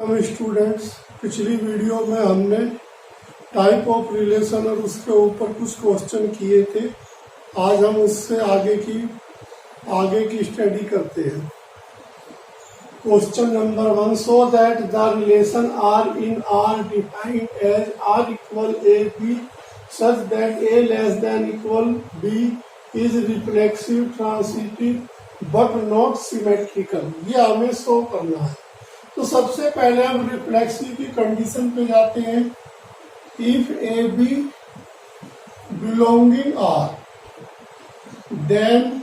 हम स्टूडेंट्स पिछली वीडियो में हमने टाइप ऑफ रिलेशन और उसके ऊपर कुछ क्वेश्चन किए थे। आज हम उससे आगे की स्टडी करते हैं। Question number 1, so that the relation R in R defined as R equal A B such that A less than equal B is reflexive transitive but not symmetrical. ये हमें शो करना है। तो सबसे पहले हम रिफ्लेक्सिव की कंडीशन पे जाते हैं। If A B belonging R then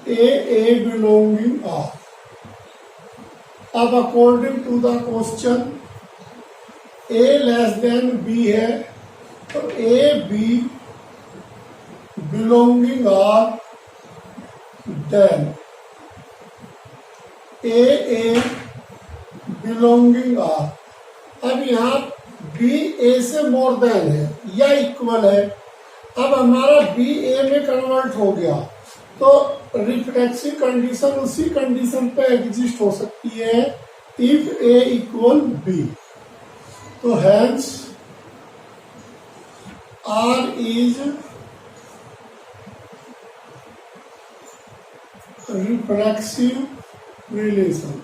A belonging R. अब according to the question A less than B है, तो A B belonging R then A belonging R. अब यहाँ बी ए से मोर देन है या इक्वल है। अब हमारा बी ए में कन्वर्ट हो गया, तो रिफ्लेक्सिव कंडीशन उसी कंडीशन पे एग्जिस्ट हो सकती है इफ ए इक्वल बी। तो hence R is reflexive relation.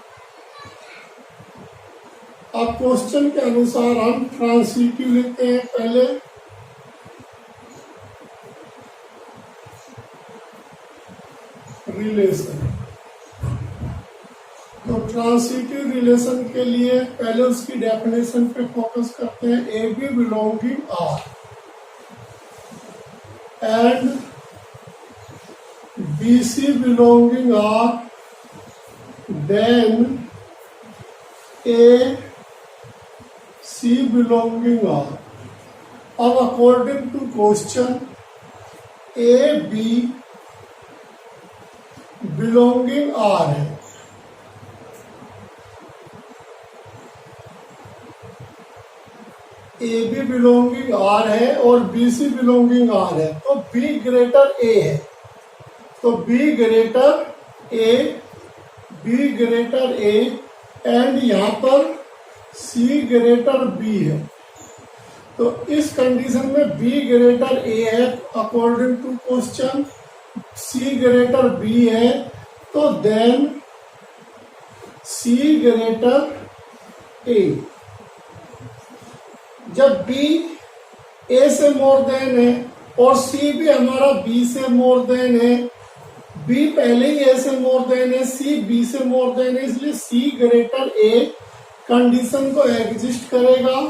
अब क्वेश्चन के अनुसार हम ट्रांसिटिव लेते हैं पहले। रिलेशन, तो ट्रांसिटिव रिलेशन के लिए पहले उसकी डेफिनेशन पे फोकस करते हैं। A B belonging R and B C belonging R then A C belonging R. अब according to question A B belonging R है, ए बी बिलोंगिंग आर है और बी सी बिलोंगिंग आर है, तो B greater A है। तो B greater A and यहाँ पर सी ग्रेटर बी है। तो इस कंडीशन में बी ग्रेटर ए है, according to question C greater B है, तो देन सी ग्रेटर ए। जब बी ए से मोर देन है और सी भी हमारा बी से मोर देन है, बी पहले ही ए से मोर देन है, सी बी से मोर देन है, इसलिए सी ग्रेटर ए कंडीशन को एग्जिस्ट करेगा।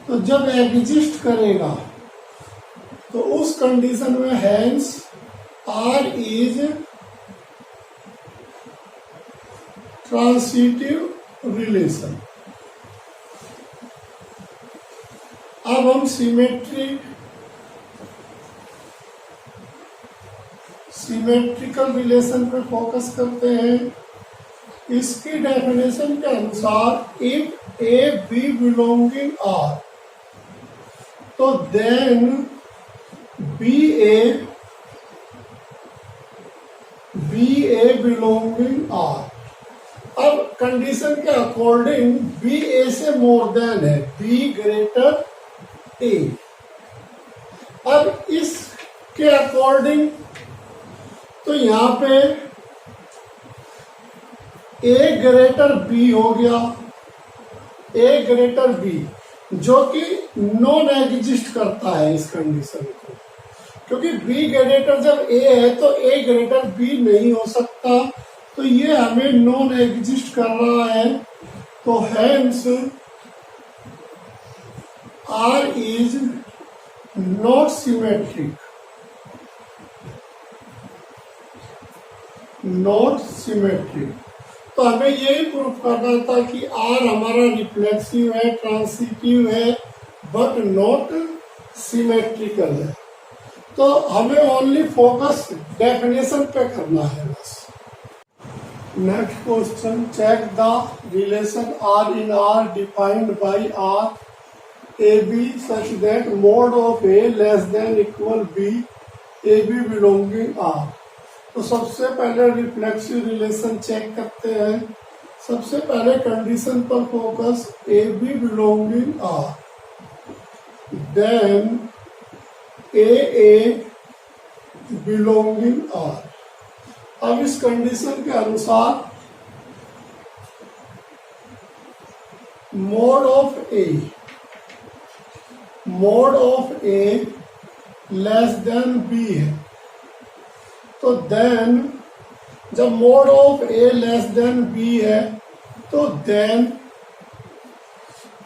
तो जब एग्जिस्ट करेगा तो उस कंडीशन में hence R is transitive relation. अब हम सिमेट्रिकल रिलेशन पे फोकस करते हैं। इसकी डेफिनेशन के अनुसार if A B belonging R, तो then B A belonging R. अब कंडीशन के अकॉर्डिंग बी ए से मोर देन है, बी ग्रेटर ए। अब इसके अकॉर्डिंग तो यहाँ पे ए ग्रेटर बी हो गया, ए ग्रेटर बी जो कि नॉन एग्जिस्ट करता है इस कंडीशन को, क्योंकि बी ग्रेटर जब ए है तो ए ग्रेटर बी नहीं हो सकता, तो ये हमें नॉन एग्जिस्ट कर रहा है। तो hence R is not symmetric, तो हमें यही प्रूफ करना था कि आर हमारा रिफ्लेक्सिव है, ट्रांसिटिव है, बट नॉट सिमेट्रिकल है। तो हमें ओनली फोकस डेफिनेशन पे करना है बस। Next question, check the relation R in R defined by R A B such that mod of A less than equal B A B belonging R. तो सबसे पहले रिफ्लेक्सिव रिलेशन चेक करते हैं। सबसे पहले कंडीशन पर focus, A B belonging R, then A belonging R. अब इस कंडीशन के अनुसार mod of A less than B है, तो देन जब mod of A less than B है तो then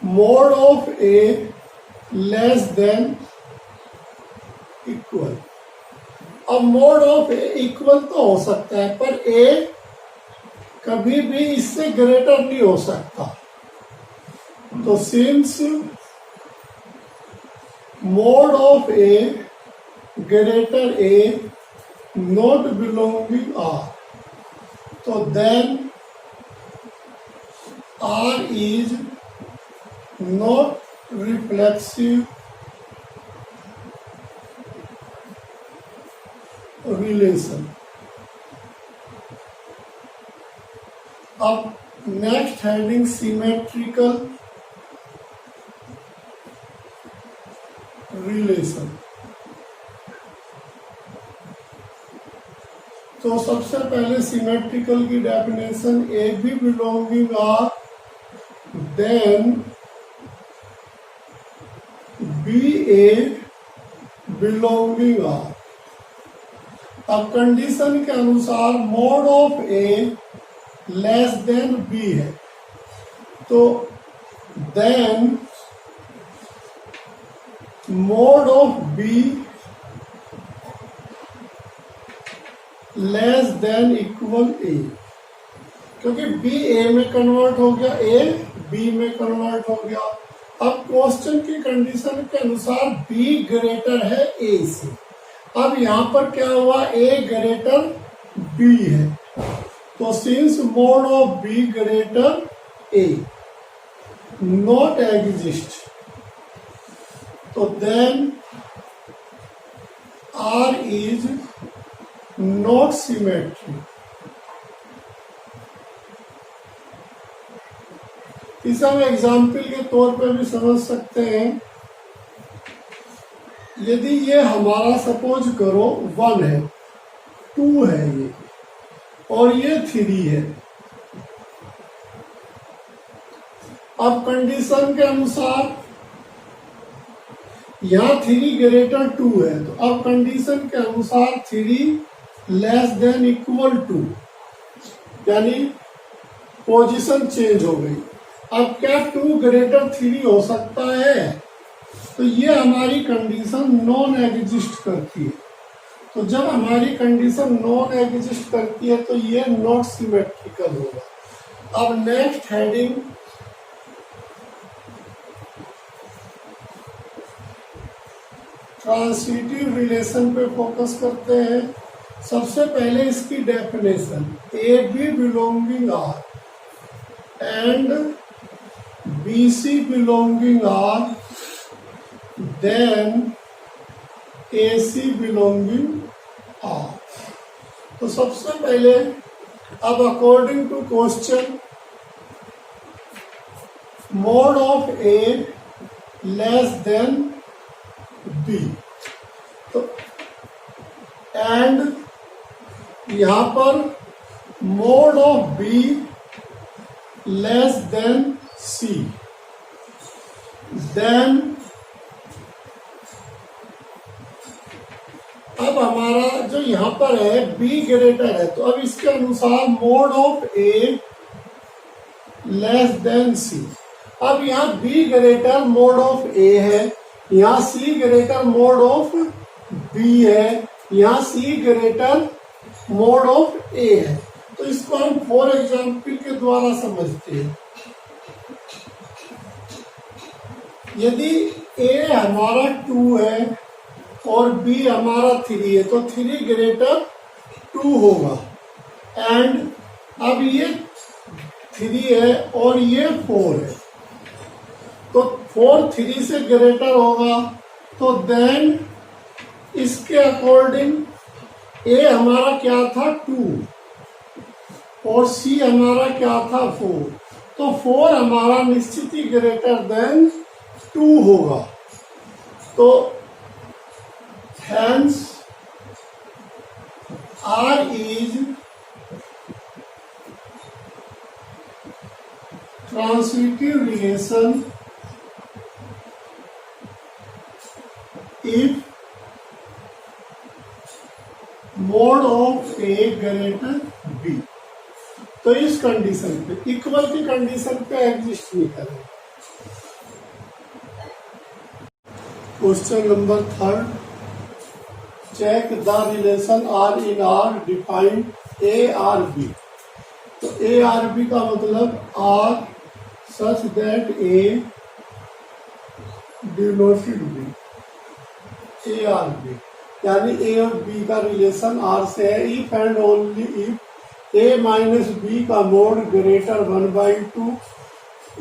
mod of A less than equal. अब मोड ऑफ ए इक्वल तो हो सकता है, पर ए कभी भी इससे ग्रेटर नहीं हो सकता। तो since mod of A greater A not belonging R, तो then R is not reflexive relation. अब नेक्स्ट हेडिंग सिमेट्रिकल रिलेशन। तो सबसे पहले सिमेट्रिकल की definition, A B belonging R, then B A belonging R. अब कंडीशन के अनुसार mod of A less than B है, तो then mod of B less than equal A, क्योंकि बी ए में कन्वर्ट हो गया, ए बी में कन्वर्ट हो गया। अब क्वेश्चन की कंडीशन के अनुसार बी ग्रेटर है ए से। अब यहां पर क्या हुआ, ए ग्रेटर बी है, तो since mod of B greater A not exist, तो then R is not symmetric. इस हम एग्जाम्पल के तौर पे भी समझ सकते हैं। यदि ये हमारा सपोज करो 1 है, 2 है ये, और ये 3 है। अब कंडीशन के अनुसार यहाँ 3 ग्रेटर 2 है, तो अब कंडीशन के अनुसार 3 लेस देन इक्वल 2, यानी पोजीशन चेंज हो गई। अब क्या 2 ग्रेटर 3 हो सकता है? तो ये हमारी कंडीशन नॉन एग्जिस्ट करती है। तो जब हमारी कंडीशन नॉन एग्जिस्ट करती है तो ये नॉट सिमेट्रिकल होगा। अब नेक्स्ट हेडिंग, ट्रांसिटिव रिलेशन पे फोकस करते हैं। सबसे पहले इसकी definition, A B belonging R and B C belonging R, then A C belonging R. तो सबसे पहले अब according to question, mode of A less than B, तो एंड यहां पर mode of B less than C, then अब हमारा जो यहां पर है बी ग्रेटर है, तो अब इसके अनुसार mod of A less than C. अब यहाँ B greater mod of A है, यहाँ C greater mod of B है, यहाँ C greater mod of A है। तो इसको हम फॉर एग्जाम्पल के द्वारा समझते हैं। यदि ए हमारा 2 है और बी हमारा 3 है, तो 3 ग्रेटर 2 होगा। एंड अब ये 3 है और ये 4 है, तो 4 3 से ग्रेटर होगा, तो देन इसके अकॉर्डिंग ए हमारा क्या था 2, और सी हमारा क्या था 4, तो 4 हमारा निश्चित ही ग्रेटर देन 2 होगा। तो hence R is transitive relation if mod of A greater B। तो इस कंडीशन पे, इक्वल की कंडीशन पे एग्जिस्ट नहीं करेगा। Question number 3, check the relation R in R defined A R B। तो A R B का मतलब R such that A denoted B, A R B यानी A और B का रिलेशन R से है if and only if A minus B का mode greater 1/2,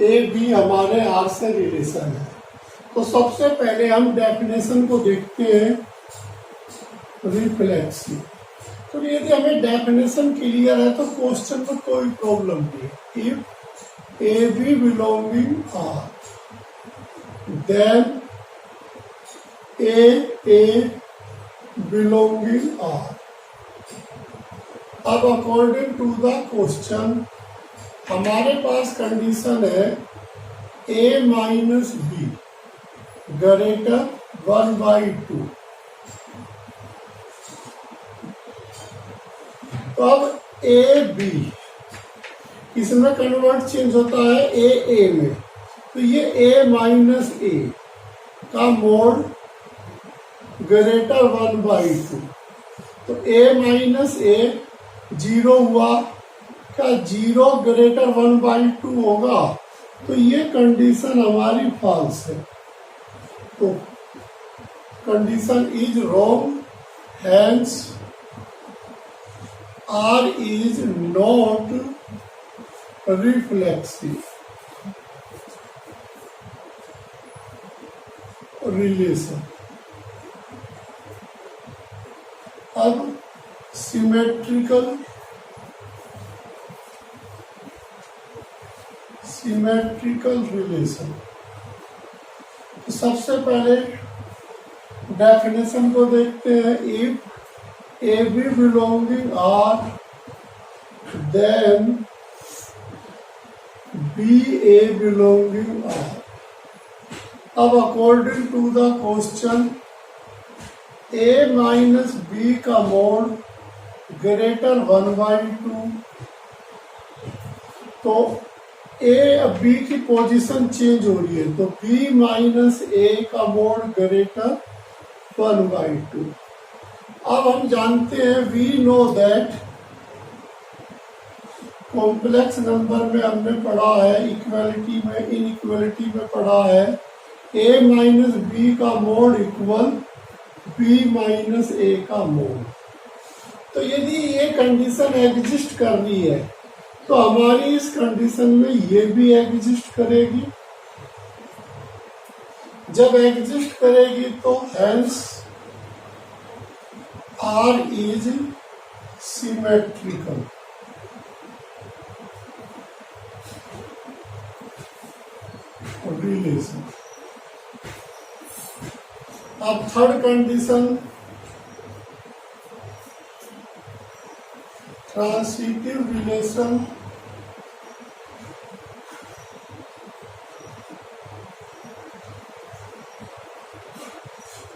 A B हमारे R से रिलेशन है। तो सबसे पहले हम डेफिनेशन को देखते हैं रिफ्लेक्सिव। तो यदि हमें डेफिनेशन क्लियर है तो क्वेश्चन में कोई प्रॉब्लम नहीं। If A B belonging R then A belonging R. अब अकॉर्डिंग टू द क्वेश्चन हमारे पास कंडीशन है ए माइनस बी ग्रेटर 1/2। तो अब ए बी इसमें कन्वर्ट चेंज होता है ए में, तो ये ए माइनस ए का मोड ग्रेटर 1/2। तो ए माइनस ए 0 हुआ, क्या 0 ग्रेटर 1/2 होगा? तो ये कंडीशन हमारी फॉल्स है। तो condition is wrong, hence R is not reflexive relation। अब सिमेट्रिकल रिलेशन। तो सबसे पहले डेफिनेशन को देखते हैं। If A B belonging R then B A belonging R। अब according to the question A minus B का मोड ग्रेटर 1/2। तो A अब B की पोजीशन चेंज हो रही है, तो B माइनस A का मोड ग्रेटर 1/2। अब हम जानते हैं we know that complex number में हमने पढ़ा है, इक्वलिटी में इनइक्वलिटी में पढ़ा है ए माइनस बी का मोड इक्वल बी माइनस ए का मोड। तो यदि ये कंडीशन एग्जिस्ट कर रही है तो हमारी इस कंडीशन में ये भी एग्जिस्ट करेगी। जब एग्जिस्ट करेगी तो hence R is symmetrical। Relation. अब थर्ड कंडीशन ट्रांसिटिव रिलेशन।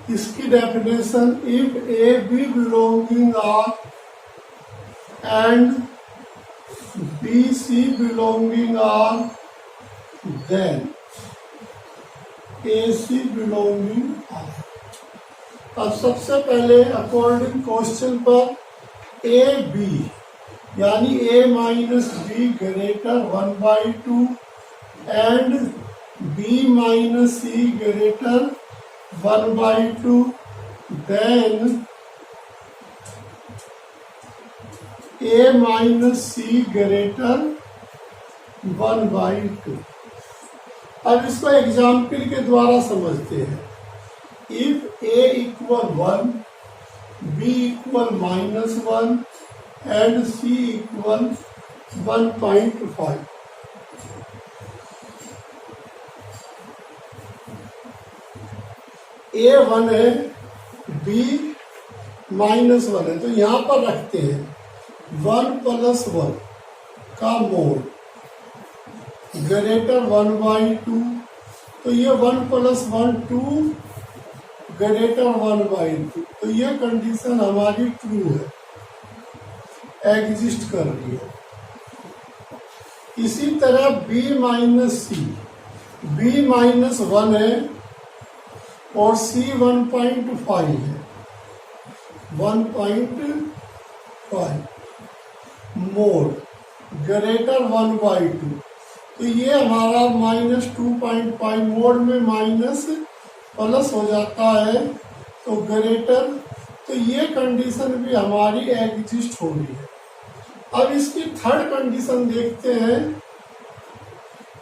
इसकी definition if A B belonging R and B C belonging R then A C belonging R. अब सबसे पहले अकॉर्डिंग क्वेश्चन पर ए बी यानी A minus B greater 1/2 and B minus C greater 1/2 then A minus C greater 1/2। अब इसको example के द्वारा समझते हैं। If A equal 1, B equal -1 and C equal 1.5। A1 है, B -1 है, तो यहां पर रखते हैं 1 + 1 का मोड ग्रेटर 1/2, तो ये 1 + 1 2 ग्रेटर 1/2, तो ये कंडीशन हमारी ट्रू है, एग्जिस्ट कर रही है। इसी तरह B - C, B -1 है और C 1.5 है, 1.5 मोड ग्रेटर 1/2, तो ये हमारा -2.5 मोड में माइनस प्लस हो जाता है, तो ग्रेटर, तो ये कंडीशन भी हमारी एग्जिस्ट हो रही है। अब इसकी थर्ड कंडीशन देखते हैं,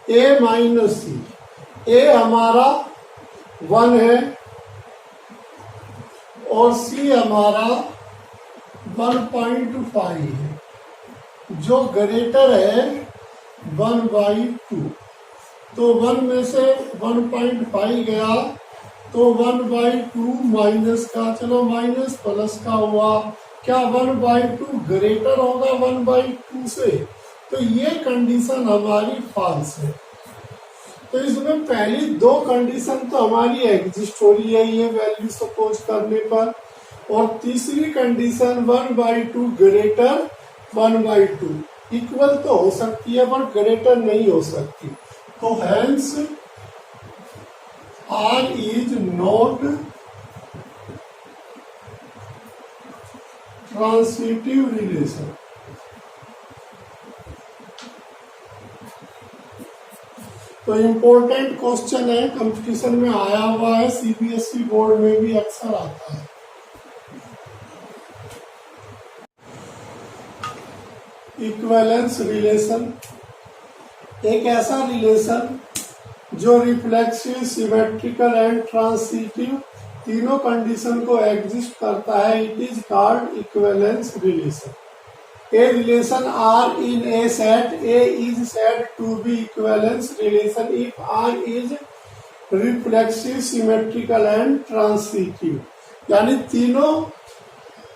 A - C, A हमारा 1 है और C हमारा 1.5 है, जो ग्रेटर है 1/2, तो 1 में से 1.5 गया, तो 1/2 माइनस का, चलो माइनस प्लस का हुआ, क्या 1/2 ग्रेटर होगा 1/2 से, तो ये कंडीशन हमारी फॉल्स है। तो इसमें पहली दो कंडीशन तो हमारी एग्जिस्ट हो रही है ये वैल्यू सपोज करने पर, और तीसरी कंडीशन 1/2 ग्रेटर 1/2 इक्वल तो हो सकती है बट ग्रेटर नहीं हो सकती, तो hence R is not transitive relation. तो इम्पोर्टेंट क्वेश्चन है, कंपटीशन में आया हुआ है, सीबीएसई बोर्ड में भी अक्सर आता है। इक्विवेलेंस रिलेशन एक ऐसा रिलेशन जो रिफ्लेक्सिव, सिमेट्रिकल एंड ट्रांसिटिव तीनों कंडीशन को एग्जिस्ट करता है, it is called equivalence relation. A relation R in a set A is said to be equivalence relation if R is reflexive, symmetrical and transitive। यानी तीनों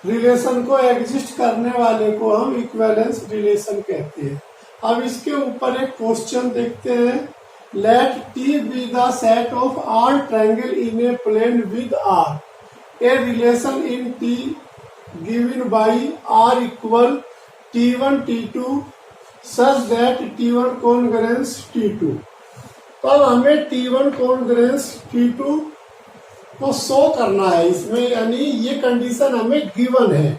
relation को exist करने वाले को हम इक्विवेलेंस रिलेशन कहते हैं। अब इसके ऊपर एक क्वेश्चन देखते हैं, late T be the set of R triangle in a plane with R, a relation in T given by R equal T1 T2 such that T1 congruence T2। तो अब हमें T1 congruence T2 को show करना है इसमें, यानी ये condition हमें गिवन है,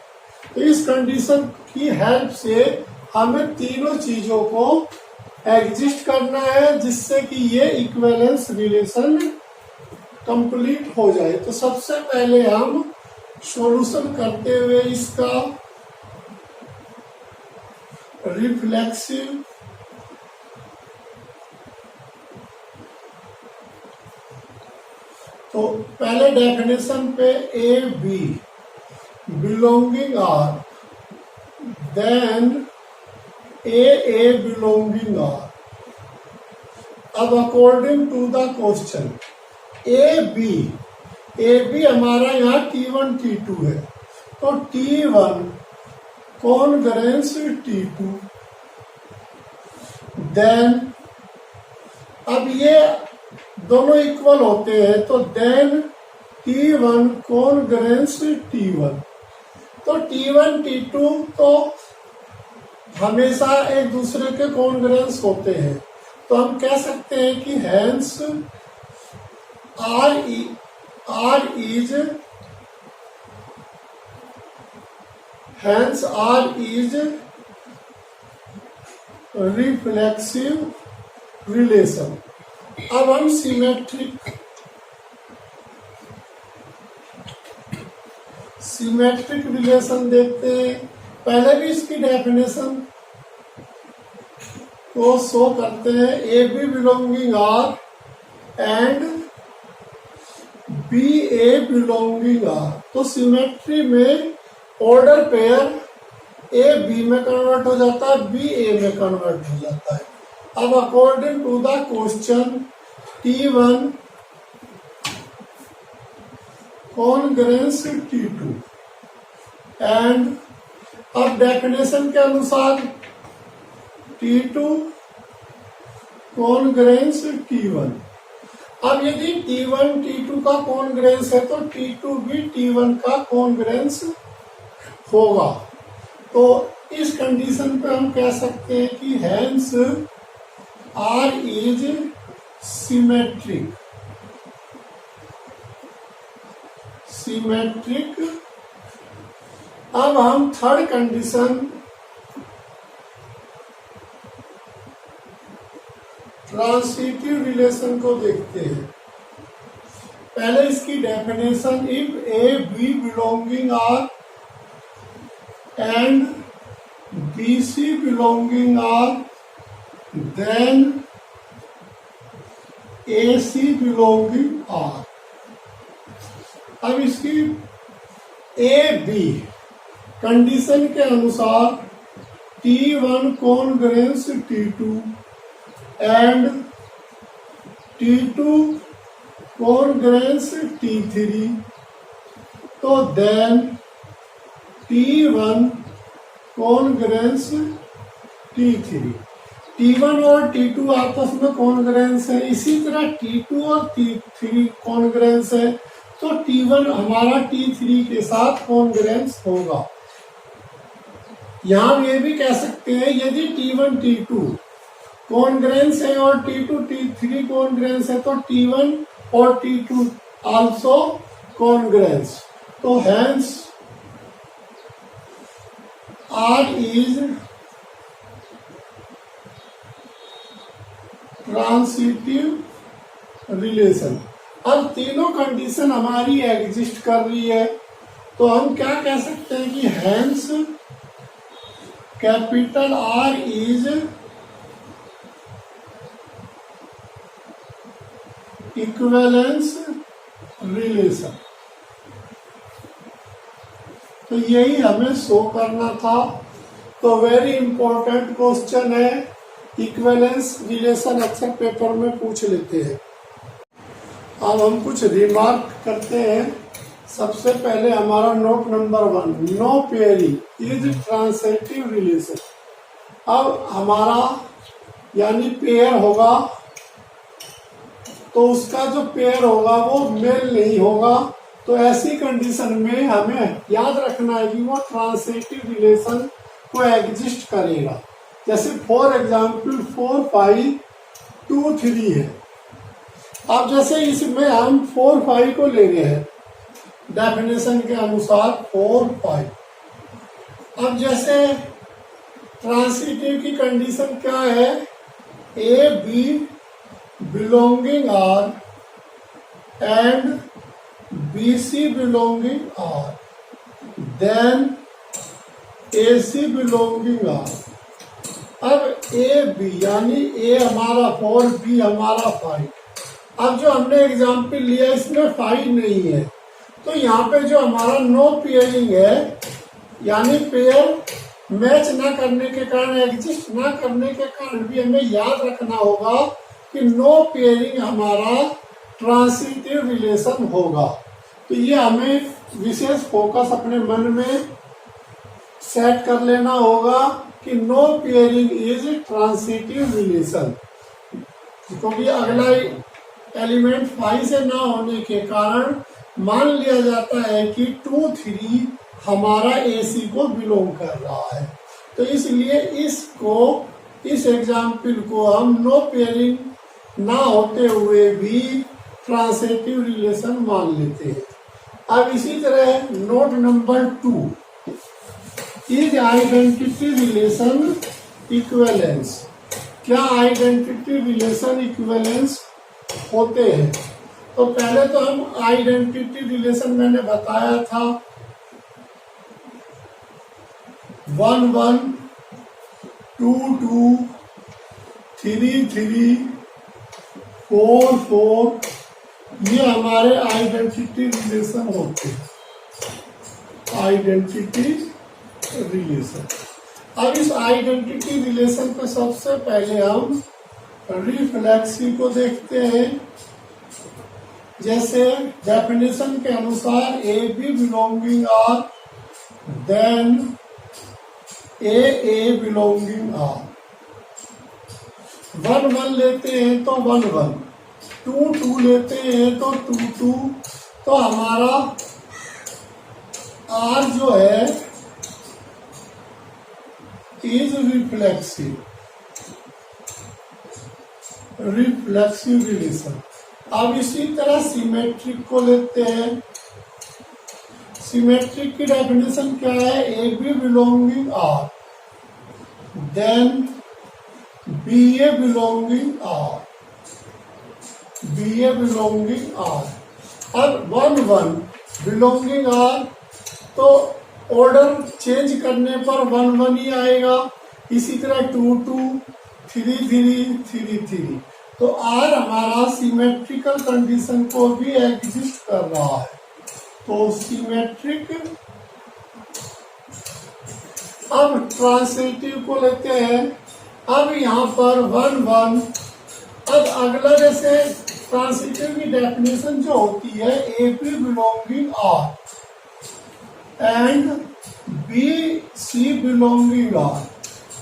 तो इस कंडीशन की हेल्प से हमें तीनों चीजों को एग्जिस्ट करना है जिससे कि ये इक्विवेलेंस रिलेशन कंप्लीट हो जाए। तो सबसे पहले हम सॉल्यूशन करते हुए इसका रिफ्लेक्सिव, तो पहले डेफिनेशन पे A B belonging R, then A belonging R. अब according to the question A B हमारा यहाँ T1 T2 है, तो T1 कॉन्ग्रुएंस T2, देन अब ये दोनों इक्वल होते हैं, तो देन T1 कॉन्ग्रुएंस T1, तो T1 T2 तो हमेशा एक दूसरे के कॉन्ग्रुएंस होते हैं, तो हम कह सकते हैं कि hence R is reflexive relation. अब हम सिमेट्रिक रिलेशन देखते हैं। पहले भी इसकी डेफिनेशन को शो करते हैं, A B belonging R and B A belonging R. तो सिमेट्री में ऑर्डर पेयर ए बी में कन्वर्ट हो जाता है, बी ए में कन्वर्ट हो जाता है। अब according to the question T1 congruence T2 and अब डेफिनेशन के अनुसार T2 कॉन्ग्रेंस T1। अब यदि T1 T2 का कॉन्ग्रेंस है तो T2 भी T1 का कॉन्ग्रेंस होगा। तो इस कंडीशन पे हम कह सकते हैं कि हेंस R इज सिमेट्रिक। अब हम थर्ड कंडीशन ट्रांसिटिव रिलेशन को देखते हैं। पहले इसकी definition, if A B belonging R and B C belonging R then A C belonging R. अब इसकी ए बी कंडीशन के अनुसार T1 congruence T2 and T2 congruence T3, तो then T1 congruence T3। T1 और T2 आपस में congruence है, इसी तरह T2 और T3 कॉन्ग्रेंस है, तो T1 हमारा T3 के साथ कॉन्ग्रेंस होगा। यहां ये भी कह सकते हैं यदि T1 T2 कॉन्ग्रेंस है और T2 T3 कॉन्ग्रेंस है तो T1 और T2 आल्सो कॉन्ग्रेंस। तो hence R is transitive relation. अब तीनों कंडीशन हमारी एग्जिस्ट कर रही है, तो हम क्या कह सकते हैं कि hence capital R is equivalence relation. तो यही हमें शो करना था। तो वेरी इंपॉर्टेंट क्वेश्चन है, इक्विवेलेंस रिलेशन अक्सर पेपर में पूछ लेते हैं। अब हम कुछ रिमार्क करते हैं। सबसे पहले हमारा note number 1, no pairing is transitive relation. अब हमारा यानी पेयर होगा तो उसका जो पेयर होगा वो मेल नहीं होगा, तो ऐसी कंडीशन में हमें याद रखना है कि वो ट्रांसिटिव रिलेशन को एग्जिस्ट करेगा। जैसे फॉर एग्जाम्पल 4 5 2 3 है। अब जैसे इसमें हम 4 5 को ले गए हैं डेफिनेशन के अनुसार 4 5। अब जैसे ट्रांसिटिव की कंडीशन क्या है, A B belonging R and B C belonging R, then A C belonging R. अब ए बी यानी ए हमारा 4 बी हमारा 5। अब जो हमने एग्जाम्पल लिया इसमें 5 नहीं है, तो यहाँ पे जो हमारा नो पेयरिंग है यानी पेयर मैच ना करने के कारण, एग्जिस्ट ना करने के कारण भी हमें याद रखना होगा कि नो पेयरिंग हमारा ट्रांसिटिव रिलेशन होगा। तो ये हमें विशेष फोकस अपने मन में सेट कर लेना होगा कि no pairing is transitive relation, क्योंकि अगला एलिमेंट 5 से ना होने के कारण मान लिया जाता है कि 2 3 हमारा AC को बिलोंग कर रहा है। तो इसलिए इस एग्जाम्पल को हम नो पेयरिंग ना होते हुए भी ट्रांसिटिव रिलेशन मान लेते हैं। अब इसी तरह note number 2, is identity relation equivalence. क्या आइडेंटिटी रिलेशन इक्विवेलेंस होते हैं? तो पहले तो हम आइडेंटिटी रिलेशन मैंने बताया था 1 1 2 2 3 3 4 4, ये हमारे आइडेंटिटी रिलेशन होते हैं। आइडेंटिटी रिलेशन अब इस आइडेंटिटी रिलेशन पे सबसे पहले हम रिफ्लेक्सिव को देखते हैं। जैसे डेफिनेशन के अनुसार A B belonging R, then A belonging R. 1 1 लेते हैं तो 1 1, 2 2 लेते हैं तो 2 2। तो हमारा आर जो है इज रिफ्लेक्सिव रिलेशन। अब इसी तरह सिमेट्रिक को लेते हैं। सिमेट्रिक की डेफिनेशन क्या है? A B belonging R, then B A belonging R, B A belonging R. अब 1 1 बिलोंगिंग आर, तो ऑर्डर चेंज करने पर 1 1 ही आएगा। इसी तरह 2 2, 3 3, 3 3। तो आर हमारा सिमेट्रिकल कंडीशन को भी एग्जिस्ट कर रहा है। तो सिमेट्रिक। अब ट्रांसिटिव को लेते हैं। अब यहाँ पर 1 1। अब अगला जैसे ट्रांसिटिव की डेफिनेशन जो होती है A B belonging R and B C belonging R.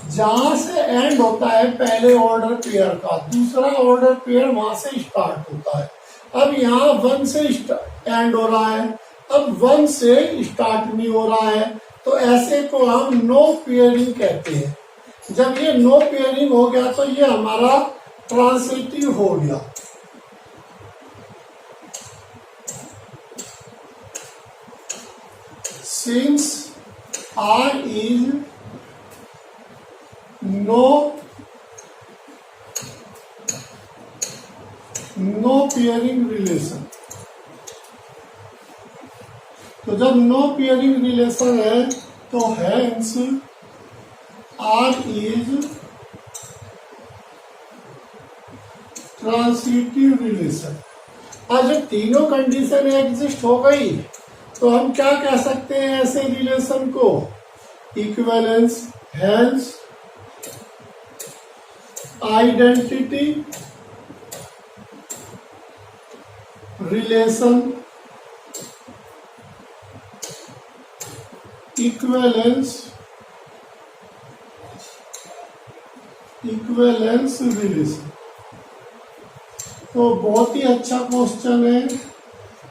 जहां से एंड होता है पहले ऑर्डर पेयर का, दूसरा ऑर्डर पेयर वहां से स्टार्ट होता है। अब यहाँ 1 से एंड हो रहा है, अब 1 से स्टार्ट नहीं हो रहा है, तो ऐसे को हम नो पेयरिंग कहते हैं। जब ये नो पेयरिंग हो गया तो ये हमारा ट्रांसिटिव हो गया। Since R is no pairing relation, तो जब नो पेयरिंग रिलेशन है तो hence R is transitive relation. आज जब तीनों कंडीशन एग्जिस्ट हो गई तो हम क्या कह सकते हैं ऐसे रिलेशन को? Equivalence. Hence identity relation, equivalence relation. तो बहुत ही अच्छा क्वेश्चन है,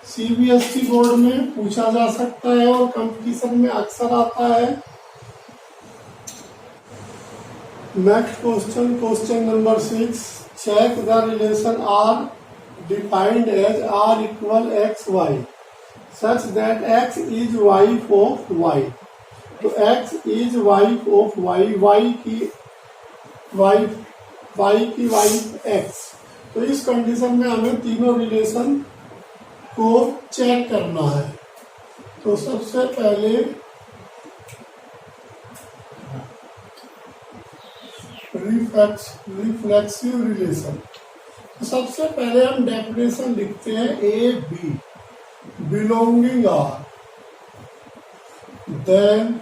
सीबीएसई बोर्ड में पूछा जा सकता है और कंपटीशन में अक्सर आता है। Next question number 6। Check the relation R defined as R equal X Y such that X is wife of Y. तो X is wife of Y, Y की वाइफ एक्स। तो इस कंडीशन में हमें तीनों रिलेशन को चेक करना है। तो सबसे पहले रिफ्लेक्सिव रिलेशन। तो सबसे पहले हम डेफिनेशन लिखते हैं A B belonging R, then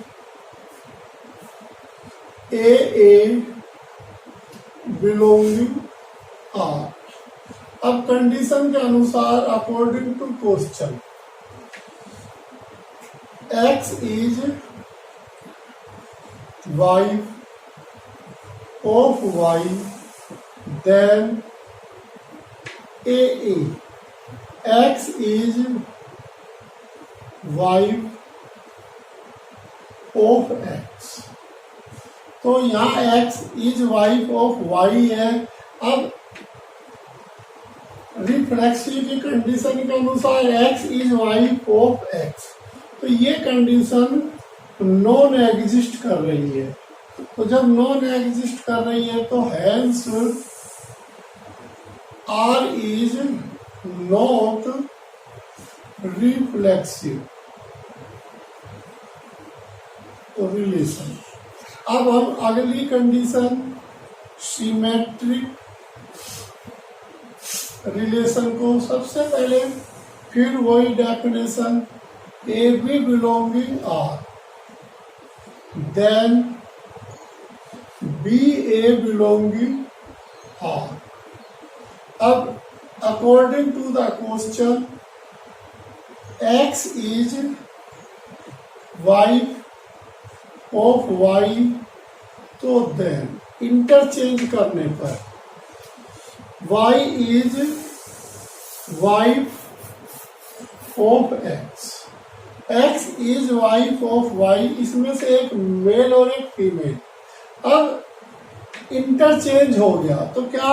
A belonging R. अब कंडीशन के अनुसार according to question X is wife of y, then a x is wife of x। तो यहाँ x is wife of y है। अब रिफ्लेक्सिव की कंडीशन के अनुसार x is wife of x, तो ये कंडीशन नॉन एग्जिस्ट कर रही है। तो जब नॉन एग्जिस्ट कर रही है तो hence R is not reflexive relation. अब हम अगली कंडीशन सिमेट्रिक रिलेशन को सबसे पहले फिर वही definition A B belonging R, then B A belonging R. अब according to the question X is wife of Y, तो देन इंटरचेंज करने पर Y is wife of X, X is wife of Y, इसमें से एक mail और एक female. अब इंटरचेंज हो गया तो क्या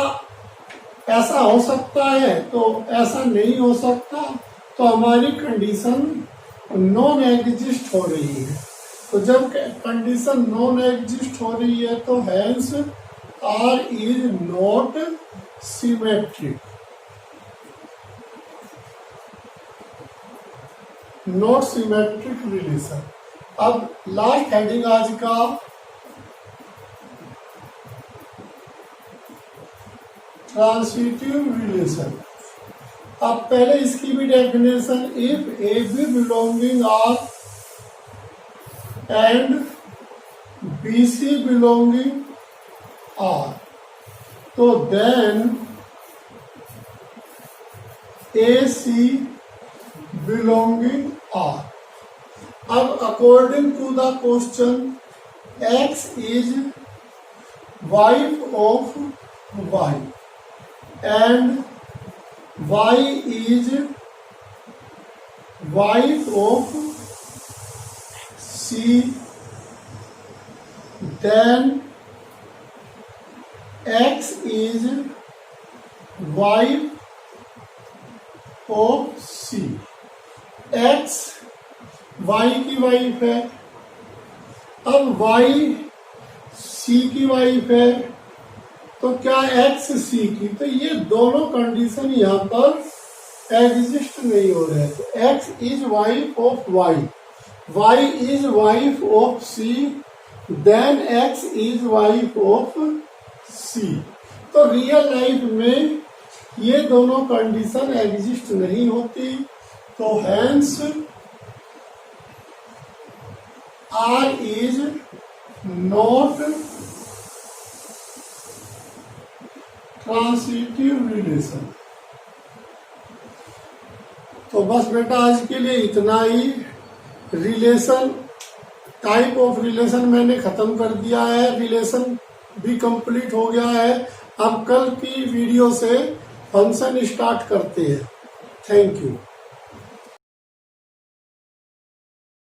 ऐसा हो सकता है? तो ऐसा नहीं हो सकता, तो हमारी कंडीशन नॉन एग्जिस्ट हो रही है। तो जब कंडीशन नॉन एग्जिस्ट हो रही है तो hence R is not symmetric, not symmetric relation. अब लास्ट हेडिंग आज का ट्रांसिटिव रिलेशन। अब पहले इसकी भी definition, if A B belonging R and B C belonging R, तो then A C belonging R. अब according to the question X is wife of Y and y is wife of C, then x is wife of C। x y की wife है, अब y C की wife है, तो क्या x सी की, तो ये दोनों कंडीशन यहाँ पर एग्जिस्ट नहीं हो रहे। तो X is wife of Y, Y is wife of C, then X is wife of C. तो रियल लाइफ में ये दोनों कंडीशन एग्जिस्ट नहीं होती, तो hence R is not transitive relation. तो बस बेटा आज के लिए इतना ही। रिलेशन, टाइप ऑफ रिलेशन मैंने खत्म कर दिया है, रिलेशन भी कंप्लीट हो गया है। अब कल की वीडियो से फंक्शन स्टार्ट करते हैं। Thank you.